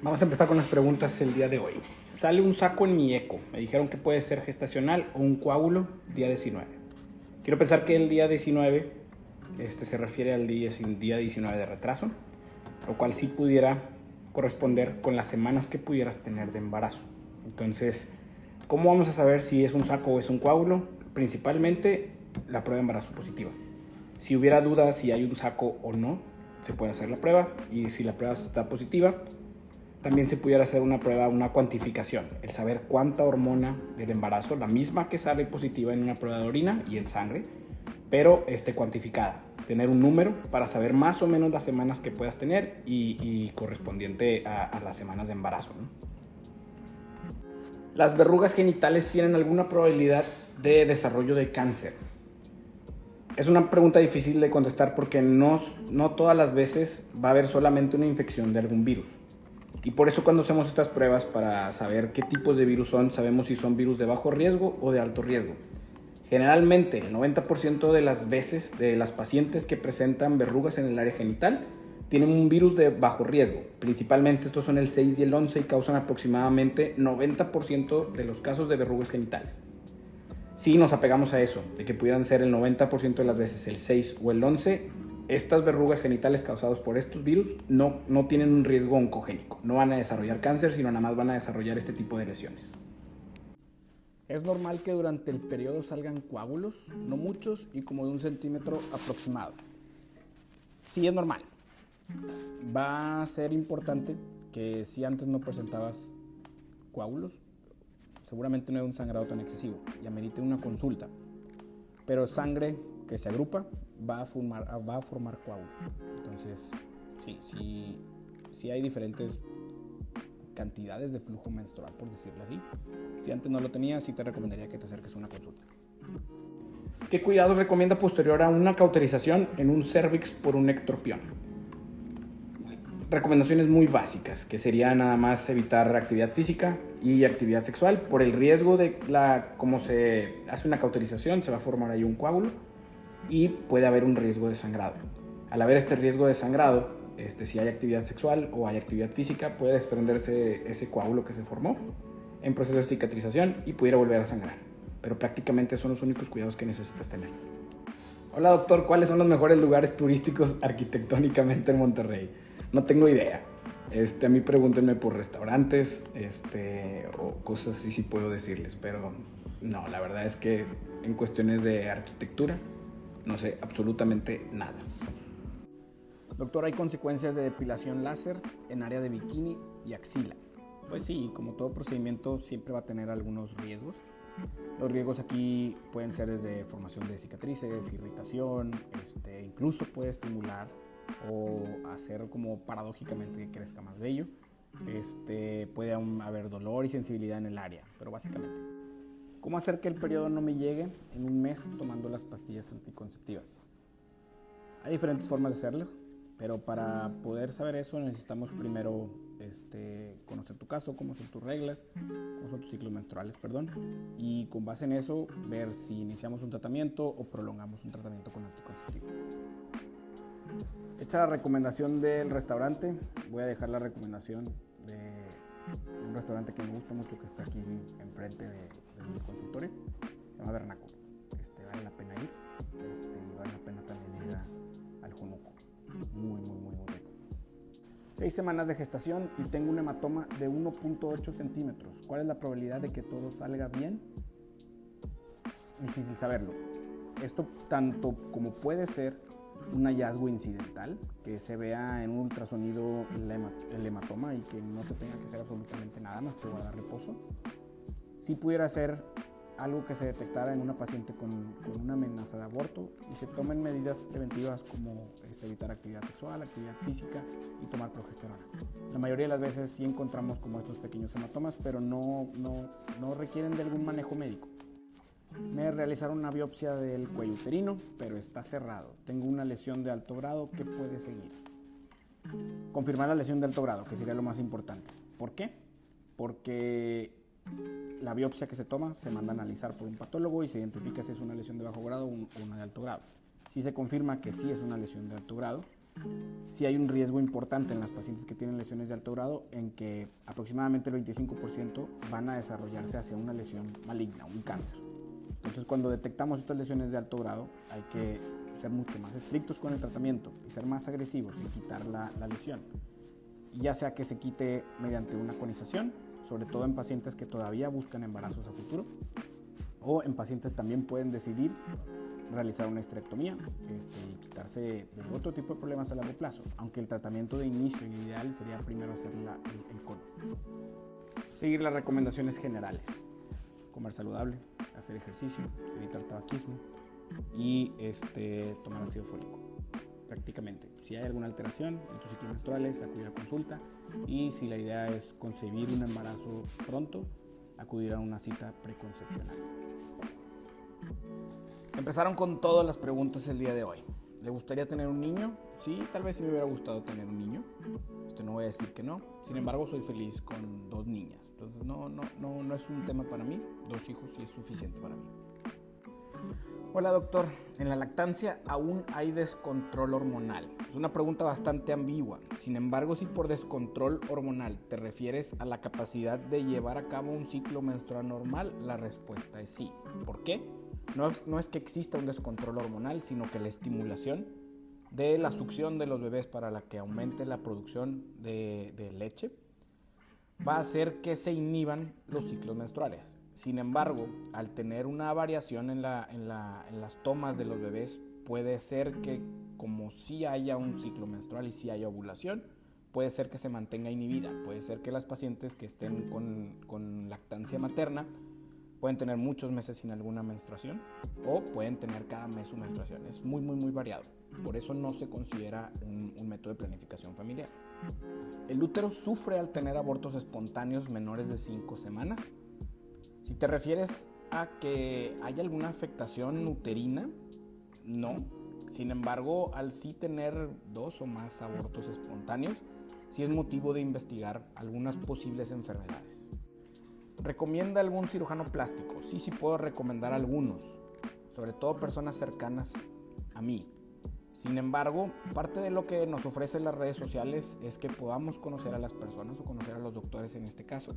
Vamos a empezar con las preguntas el día de hoy. Sale un saco en mi eco. Me dijeron que puede ser gestacional o un coágulo día 19. Quiero pensar que el día 19 se refiere al día 19 de retraso, lo cual sí pudiera corresponder con las semanas que pudieras tener de embarazo. Entonces, ¿cómo vamos a saber si es un saco o es un coágulo? Principalmente la prueba de embarazo positiva. Si hubiera dudas si hay un saco o no, se puede hacer la prueba, y si la prueba está positiva, también se pudiera hacer una prueba, una cuantificación, el saber cuánta hormona del embarazo, la misma que sale positiva en una prueba de orina y en sangre, pero cuantificada, tener un número para saber más o menos las semanas que puedas tener y correspondiente a las semanas de embarazo, ¿no? ¿Las verrugas genitales tienen alguna probabilidad de desarrollo de cáncer? Es una pregunta difícil de contestar porque no todas las veces va a haber solamente una infección de algún virus. Y por eso cuando hacemos estas pruebas para saber qué tipos de virus son, sabemos si son virus de bajo riesgo o de alto riesgo. Generalmente, el 90% de las veces de las pacientes que presentan verrugas en el área genital tienen un virus de bajo riesgo. Principalmente estos son el 6 y el 11 y causan aproximadamente 90% de los casos de verrugas genitales. Si nos apegamos a eso, de que pudieran ser el 90% de las veces el 6 o el 11, estas verrugas genitales causadas por estos virus no tienen un riesgo oncogénico. No van a desarrollar cáncer, sino nada más van a desarrollar este tipo de lesiones. Es normal que durante el periodo salgan coágulos, no muchos y como de 1 centímetro aproximado. Sí, es normal. Va a ser importante que si antes no presentabas coágulos, seguramente no hay un sangrado tan excesivo y amerite una consulta. Pero sangre que se agrupa va a formar coágulos. Entonces, sí hay diferentes cantidades de flujo menstrual, por decirlo así. Si antes no lo tenías, sí te recomendaría que te acerques a una consulta. ¿Qué cuidados recomienda posterior a una cauterización en un cervix por un ectropión? Recomendaciones muy básicas, que sería nada más evitar actividad física y actividad sexual por el riesgo de como se hace una cauterización, se va a formar ahí un coágulo y puede haber un riesgo de sangrado. Al haber este riesgo de sangrado, si hay actividad sexual o hay actividad física, puede desprenderse ese coágulo que se formó en proceso de cicatrización y pudiera volver a sangrar. Pero prácticamente son los únicos cuidados que necesitas tener. Hola doctor, ¿cuáles son los mejores lugares turísticos arquitectónicamente en Monterrey? No tengo idea. A mí pregúntenme por restaurantes o cosas así, sí puedo decirles, pero no, la verdad es que en cuestiones de arquitectura no sé absolutamente nada. Doctor, ¿hay consecuencias de depilación láser en área de bikini y axila? Pues sí, como todo procedimiento siempre va a tener algunos riesgos. Los riesgos aquí pueden ser desde formación de cicatrices, irritación, incluso puede estimular o hacer como paradójicamente que crezca más vello. Puede aún haber dolor y sensibilidad en el área, pero básicamente. ¿Cómo hacer que el periodo no me llegue en un mes tomando las pastillas anticonceptivas? Hay diferentes formas de hacerlo, pero para poder saber eso necesitamos primero conocer tu caso, cómo son tus reglas, cómo son tus ciclos menstruales, y con base en eso ver si iniciamos un tratamiento o prolongamos un tratamiento con anticonceptivo. Hecha la recomendación del restaurante, voy a dejar la recomendación de un restaurante que me gusta mucho que está aquí enfrente de mi consultorio. Se llama Vernáculo. Vale la pena ir y vale la pena también ir al Junuco. Muy rico. 6 semanas de gestación y tengo un hematoma de 1.8 centímetros. ¿Cuál es la probabilidad de que todo salga bien? Difícil saberlo. Esto tanto como puede ser un hallazgo incidental, que se vea en un ultrasonido el hematoma y que no se tenga que hacer absolutamente nada más que guardar reposo. Si pudiera ser algo que se detectara en una paciente con una amenaza de aborto y se tomen medidas preventivas como evitar actividad sexual, actividad física y tomar progesterona. La mayoría de las veces sí encontramos como estos pequeños hematomas, pero no requieren de algún manejo médico. Me realizaron una biopsia del cuello uterino, pero está cerrado. Tengo una lesión de alto grado que puede seguir. Confirmar la lesión de alto grado, que sería lo más importante. ¿Por qué? Porque la biopsia que se toma se manda a analizar por un patólogo y se identifica si es una lesión de bajo grado o una de alto grado. Si se confirma que sí es una lesión de alto grado, Sí hay un riesgo importante en las pacientes que tienen lesiones de alto grado en que aproximadamente el 25% van a desarrollarse hacia una lesión maligna, un cáncer. Entonces, cuando detectamos estas lesiones de alto grado, hay que ser mucho más estrictos con el tratamiento y ser más agresivos en quitar la lesión. Ya sea que se quite mediante una conización, sobre todo en pacientes que todavía buscan embarazos a futuro, o en pacientes también pueden decidir realizar una histerectomía y quitarse de otro tipo de problemas a largo plazo, aunque el tratamiento de inicio ideal sería primero hacer el cono. Seguir las recomendaciones generales: comer saludable, hacer ejercicio, evitar tabaquismo y tomar ácido fólico. Prácticamente, si hay alguna alteración en tus ciclos menstruales, acudir a consulta, y si la idea es concebir un embarazo pronto, acudir a una cita preconcepcional. Empezaron con todas las preguntas el día de hoy. ¿Le gustaría tener un niño? Sí, tal vez sí me hubiera gustado tener un niño. No voy a decir que no. Sin embargo, soy feliz con 2 niñas. Entonces no es un tema para mí. 2 hijos sí es suficiente para mí. Hola doctor, en la lactancia aún hay descontrol hormonal. Es una pregunta bastante ambigua. Sin embargo, si por descontrol hormonal te refieres a la capacidad de llevar a cabo un ciclo menstrual normal, la respuesta es sí. ¿Por qué? No es que exista un descontrol hormonal, sino que la estimulación de la succión de los bebés para la que aumente la producción de leche va a hacer que se inhiban los ciclos menstruales. Sin embargo, al tener una variación en las tomas de los bebés, puede ser que, como sí haya un ciclo menstrual y sí haya ovulación, puede ser que se mantenga inhibida. Puede ser que las pacientes que estén con lactancia materna pueden tener muchos meses sin alguna menstruación o pueden tener cada mes su menstruación. Es muy variado. Por eso no se considera un método de planificación familiar. ¿El útero sufre al tener abortos espontáneos menores de 5 semanas? Si te refieres a que hay alguna afectación uterina, no. Sin embargo, al sí tener 2 o más abortos espontáneos, sí es motivo de investigar algunas posibles enfermedades. ¿Recomienda algún cirujano plástico? Sí puedo recomendar algunos, sobre todo personas cercanas a mí. Sin embargo, parte de lo que nos ofrecen las redes sociales es que podamos conocer a las personas o conocer a los doctores en este caso,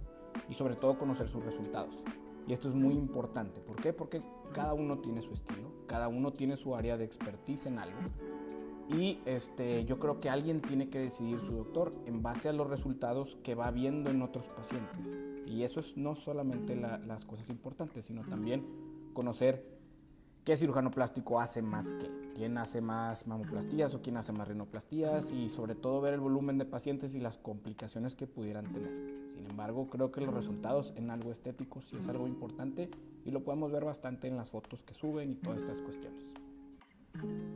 y sobre todo conocer sus resultados. Y esto es muy importante. ¿Por qué? Porque cada uno tiene su estilo, cada uno tiene su área de expertise en algo. Y yo creo que alguien tiene que decidir su doctor en base a los resultados que va viendo en otros pacientes. Y eso es no solamente las cosas importantes, sino también conocer qué cirujano plástico hace más qué, quién hace más mamoplastías o quién hace más rinoplastías, y sobre todo ver el volumen de pacientes y las complicaciones que pudieran tener. Sin embargo, creo que los resultados en algo estético sí es algo importante y lo podemos ver bastante en las fotos que suben y todas estas cuestiones.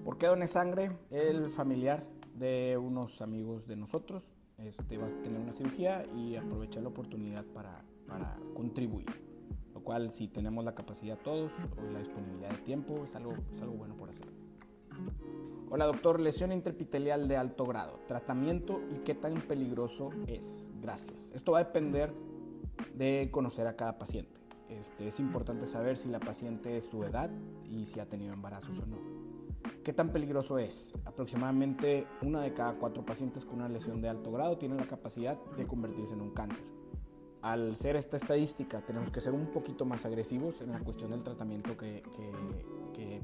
¿Por qué doné sangre? El familiar de unos amigos de nosotros va a tener una cirugía y aproveché la oportunidad para contribuir. Lo cual, si tenemos la capacidad todos o la disponibilidad de tiempo, es algo bueno por hacer. Hola doctor, lesión intraepitelial de alto grado, tratamiento y qué tan peligroso es. Gracias. Esto va a depender de conocer a cada paciente. Es importante saber si la paciente es su edad y si ha tenido embarazos o no. ¿Qué tan peligroso es? Aproximadamente 1 de cada 4 pacientes con una lesión de alto grado tienen la capacidad de convertirse en un cáncer. Al ser esta estadística, tenemos que ser un poquito más agresivos en la cuestión del tratamiento que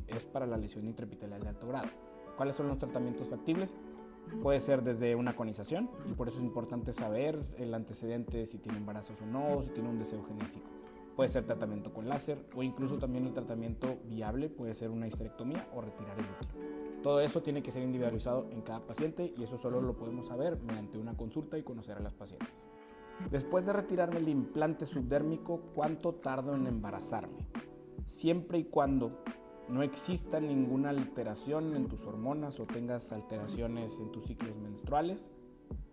es para la lesión intraepitelial de alto grado. ¿Cuáles son los tratamientos factibles? Puede ser desde una conización, y por eso es importante saber el antecedente de si tiene embarazos o no, o si tiene un deseo genésico. Puede ser tratamiento con láser, o incluso también el tratamiento viable puede ser una histerectomía o retirar el útero. Todo eso tiene que ser individualizado en cada paciente, y eso solo lo podemos saber mediante una consulta y conocer a las pacientes. Después de retirarme el implante subdérmico, ¿cuánto tardo en embarazarme? Siempre y cuando no exista ninguna alteración en tus hormonas o tengas alteraciones en tus ciclos menstruales,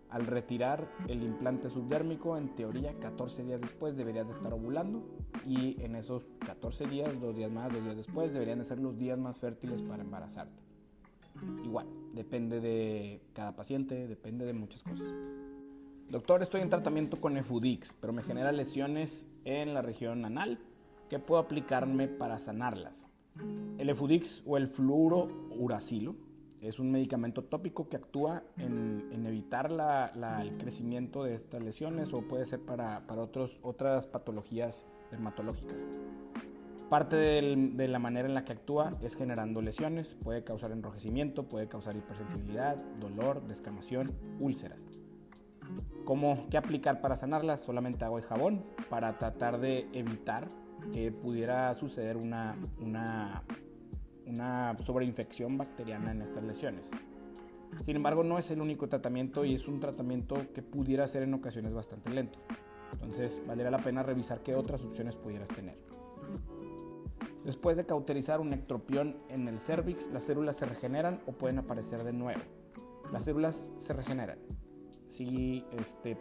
al retirar el implante subdérmico, en teoría 14 días después deberías de estar ovulando, y en esos 14 días, 2 días más, 2 días después, deberían de ser los días más fértiles para embarazarte. Igual, depende de cada paciente, depende de muchas cosas. Doctor, estoy en tratamiento con Efudix, pero me genera lesiones en la región anal. ¿Qué puedo aplicarme para sanarlas? El Efudix o el fluorouracilo Es un medicamento tópico que actúa en evitar el crecimiento de estas lesiones o puede ser para otras patologías dermatológicas. Parte de la manera en la que actúa es generando lesiones, puede causar enrojecimiento, puede causar hipersensibilidad, dolor, descamación, úlceras. ¿Qué aplicar para sanarlas? Solamente agua y jabón para tratar de evitar que pudiera suceder una sobreinfección bacteriana en estas lesiones. Sin embargo, no es el único tratamiento y es un tratamiento que pudiera ser en ocasiones bastante lento. Entonces, valdría la pena revisar qué otras opciones pudieras tener. Después de cauterizar un ectropión en el cérvix, las células se regeneran o pueden aparecer de nuevo. Las células se regeneran, sí,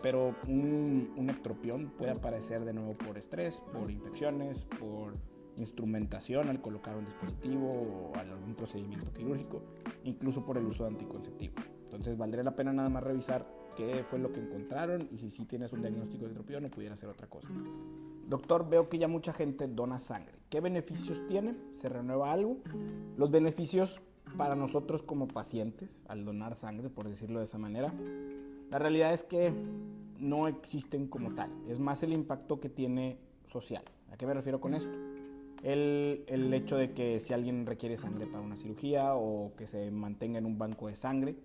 pero un ectropión puede aparecer de nuevo por estrés, por infecciones, por instrumentación al colocar un dispositivo o algún procedimiento quirúrgico, incluso por el uso de anticonceptivo. Entonces valdría la pena nada más revisar qué fue lo que encontraron y si sí tienes un diagnóstico de ectropión o pudiera ser otra cosa. Doctor, veo que ya mucha gente dona sangre. ¿Qué beneficios tiene? ¿Se renueva algo? Los beneficios para nosotros como pacientes al donar sangre, por decirlo de esa manera, la realidad es que no existen como tal. Es más el impacto que tiene social. ¿A qué me refiero con esto? El hecho de que si alguien requiere sangre para una cirugía o que se mantenga en un banco de sangre,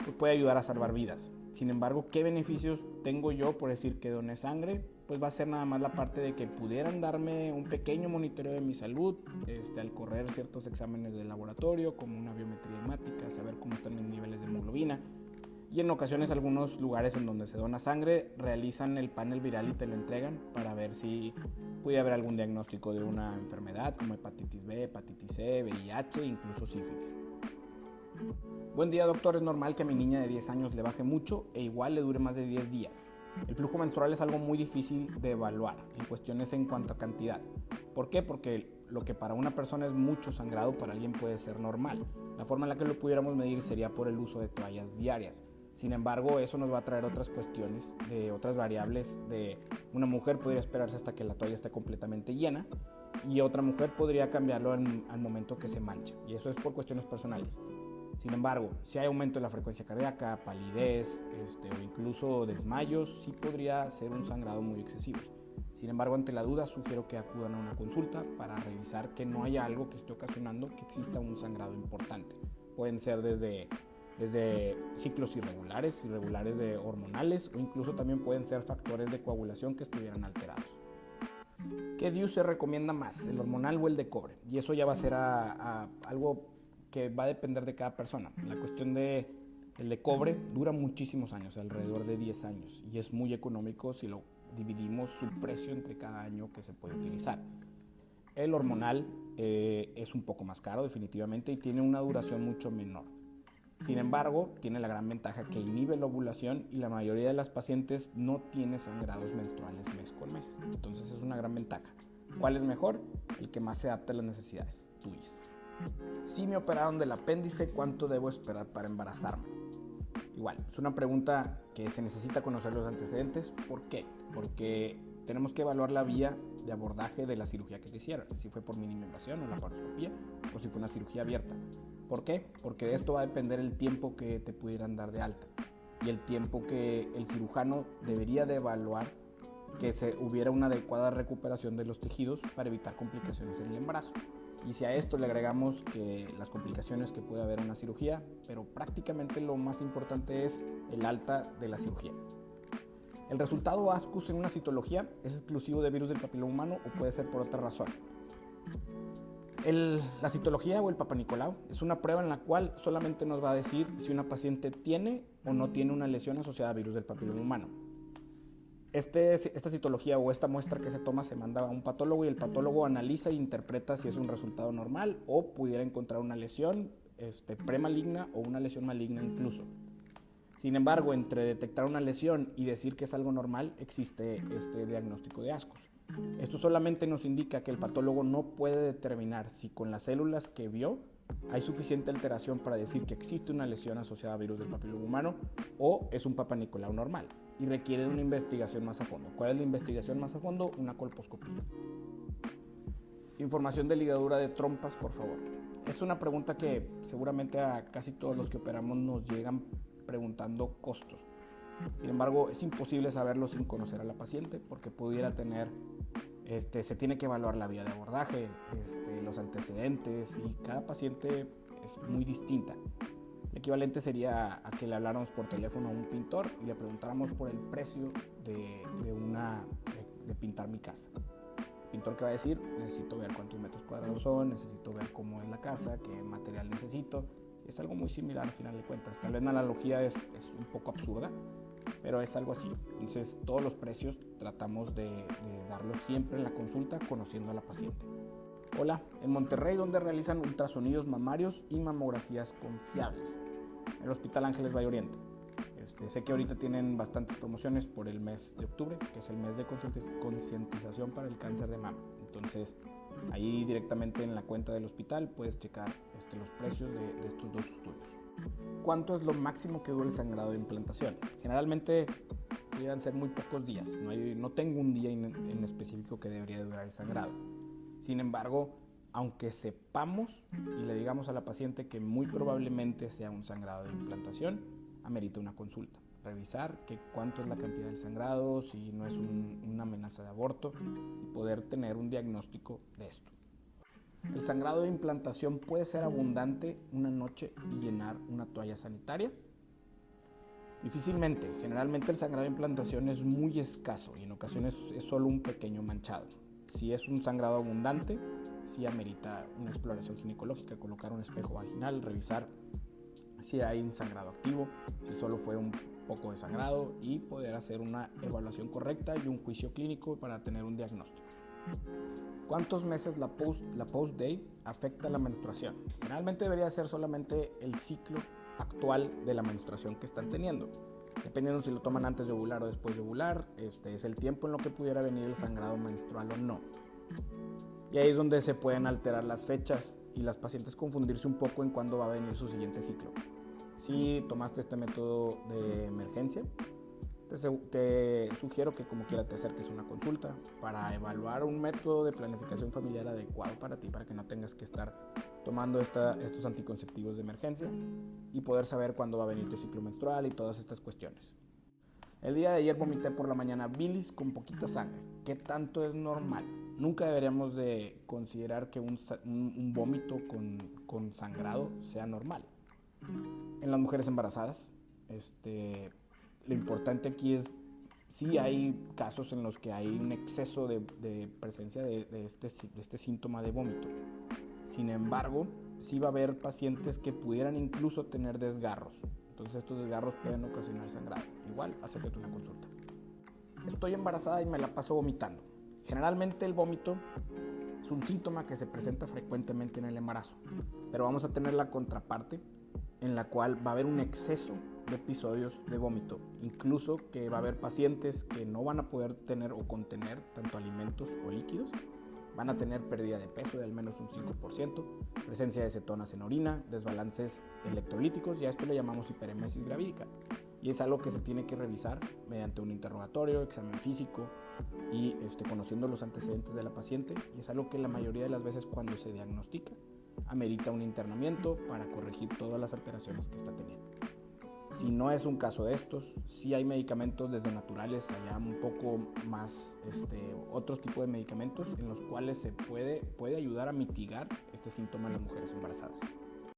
pues puede ayudar a salvar vidas. Sin embargo, ¿qué beneficios tengo yo por decir que doné sangre? Pues va a ser nada más la parte de que pudieran darme un pequeño monitoreo de mi salud, al correr ciertos exámenes de laboratorio, como una biometría hemática, saber cómo están mis niveles de hemoglobina. Y en ocasiones algunos lugares en donde se dona sangre realizan el panel viral y te lo entregan para ver si puede haber algún diagnóstico de una enfermedad como hepatitis B, hepatitis C, VIH, incluso sífilis. Buen día, doctor. Es normal que a mi niña de 10 años le baje mucho e igual le dure más de 10 días. El flujo menstrual es algo muy difícil de evaluar en cuestiones en cuanto a cantidad. ¿Por qué? Porque lo que para una persona es mucho sangrado, para alguien puede ser normal. La forma en la que lo pudiéramos medir sería por el uso de toallas diarias. Sin embargo, eso nos va a traer otras cuestiones, de otras variables. De una mujer podría esperarse hasta que la toalla esté completamente llena y otra mujer podría cambiarlo al momento que se mancha, y eso es por cuestiones personales. Sin embargo, si hay aumento en la frecuencia cardíaca, palidez o incluso desmayos, sí podría ser un sangrado muy excesivo. Sin embargo, ante la duda, sugiero que acudan a una consulta para revisar que no haya algo que esté ocasionando que exista un sangrado importante. Pueden ser desde ciclos irregulares de hormonales, o incluso también pueden ser factores de coagulación que estuvieran alterados. ¿Qué DIU se recomienda más, el hormonal o el de cobre? Y eso ya va a ser algo que va a depender de cada persona. La cuestión de el de cobre dura muchísimos años, alrededor de 10 años, y es muy económico si lo dividimos su precio entre cada año que se puede utilizar. El hormonal es un poco más caro definitivamente y tiene una duración mucho menor. Sin embargo, tiene la gran ventaja que inhibe la ovulación y la mayoría de las pacientes no tiene sangrados menstruales mes con mes. Entonces es una gran ventaja. ¿Cuál es mejor? El que más se adapte a las necesidades tuyas. Si me operaron del apéndice, ¿cuánto debo esperar para embarazarme? Igual, es una pregunta que se necesita conocer los antecedentes. ¿Por qué? Porque tenemos que evaluar la vía de abordaje de la cirugía que te hicieron, si fue por mínima invasión o laparoscopía o si fue una cirugía abierta. ¿Por qué? Porque de esto va a depender el tiempo que te pudieran dar de alta y el tiempo que el cirujano debería de evaluar que se hubiera una adecuada recuperación de los tejidos para evitar complicaciones en el embarazo. Y si a esto le agregamos que las complicaciones que puede haber en una cirugía, pero prácticamente lo más importante es el alta de la cirugía. El resultado ASCUS en una citología es exclusivo de virus del papiloma humano o puede ser por otra razón. La citología o el Papa Nicolau es una prueba en la cual solamente nos va a decir si una paciente tiene o no tiene una lesión asociada a virus del papiloma humano. Esta citología o esta muestra que se toma se manda a un patólogo y el patólogo analiza e interpreta si es un resultado normal o pudiera encontrar una lesión premaligna o una lesión maligna incluso. Sin embargo, entre detectar una lesión y decir que es algo normal, existe este diagnóstico de ASCUS. Esto solamente nos indica que el patólogo no puede determinar si con las células que vio hay suficiente alteración para decir que existe una lesión asociada a virus del papiloma humano o es un Papa Nicolau normal y requiere de una investigación más a fondo. ¿Cuál es la investigación más a fondo? Una colposcopía. Información de ligadura de trompas, por favor. Es una pregunta que seguramente a casi todos los que operamos nos llegan preguntando costos. Sin embargo, es imposible saberlo sin conocer a la paciente porque pudiera tener, se tiene que evaluar la vía de abordaje, los antecedentes, y cada paciente es muy distinta. El equivalente sería a que le habláramos por teléfono a un pintor y le preguntáramos por el precio de pintar mi casa. El pintor, que va a decir: necesito ver cuántos metros cuadrados son, necesito ver cómo es la casa, qué material necesito. Es algo muy similar al final de cuentas. Tal vez la analogía es un poco absurda, pero es algo así. Entonces, todos los precios tratamos de darlos siempre en la consulta, conociendo a la paciente. Hola, en Monterrey, ¿dónde realizan ultrasonidos mamarios y mamografías confiables? En el Hospital Ángeles Valle Oriente. Sé que ahorita tienen bastantes promociones por el mes de octubre, que es el mes de concientización para el cáncer de mama. Entonces, ahí directamente en la cuenta del hospital puedes checar los precios de estos dos estudios. ¿Cuánto es lo máximo que dura el sangrado de implantación? Generalmente pudieran ser muy pocos días. No tengo un día en específico que debería durar el sangrado. Sin embargo, aunque sepamos y le digamos a la paciente que muy probablemente sea un sangrado de implantación, amerita una consulta. Revisar cuánto es la cantidad del sangrado, si no es una amenaza de aborto, y poder tener un diagnóstico de esto. El sangrado de implantación puede ser abundante una noche y llenar una toalla sanitaria. Difícilmente. Generalmente el sangrado de implantación es muy escaso y en ocasiones es solo un pequeño manchado. Si es un sangrado abundante, sí amerita una exploración ginecológica, colocar un espejo vaginal, revisar si hay un sangrado activo, si solo fue un poco de sangrado, y poder hacer una evaluación correcta y un juicio clínico para tener un diagnóstico. ¿Cuántos meses la post-day afecta la menstruación? Generalmente debería ser solamente el ciclo actual de la menstruación que están teniendo. Dependiendo si lo toman antes de ovular o después de ovular, es el tiempo en lo que pudiera venir el sangrado menstrual o no. Y ahí es donde se pueden alterar las fechas y las pacientes confundirse un poco en cuándo va a venir su siguiente ciclo. Si tomaste este método de emergencia, te sugiero que como quiera te acerques a una consulta para evaluar un método de planificación familiar adecuado para ti, para que no tengas que estar tomando estos anticonceptivos de emergencia y poder saber cuándo va a venir tu ciclo menstrual y todas estas cuestiones. El día de ayer vomité por la mañana bilis con poquita sangre. ¿Qué tanto es normal? Nunca deberíamos de considerar que un vómito con sangrado sea normal. En las mujeres embarazadas, lo importante aquí es si hay casos en los que hay un exceso de presencia de este síntoma de vómito. Sin embargo, sí va a haber pacientes que pudieran incluso tener desgarros. Entonces estos desgarros pueden ocasionar sangrado. Igual, acércate a una consulta. Estoy embarazada y me la paso vomitando. Generalmente el vómito es un síntoma que se presenta frecuentemente en el embarazo, pero vamos a tener la contraparte en la cual va a haber un exceso de episodios de vómito, incluso que va a haber pacientes que no van a poder tener o contener tanto alimentos o líquidos, van a tener pérdida de peso de al menos un 5%, presencia de cetonas en orina, desbalances electrolíticos, y a esto le llamamos hiperemesis gravídica. Y es algo que se tiene que revisar mediante un interrogatorio, examen físico y conociendo los antecedentes de la paciente. Y es algo que la mayoría de las veces cuando se diagnostica amerita un internamiento para corregir todas las alteraciones que está teniendo. Si no es un caso de estos, sí hay medicamentos desde naturales, allá un poco más otros tipos de medicamentos en los cuales se puede ayudar a mitigar este síntoma en las mujeres embarazadas.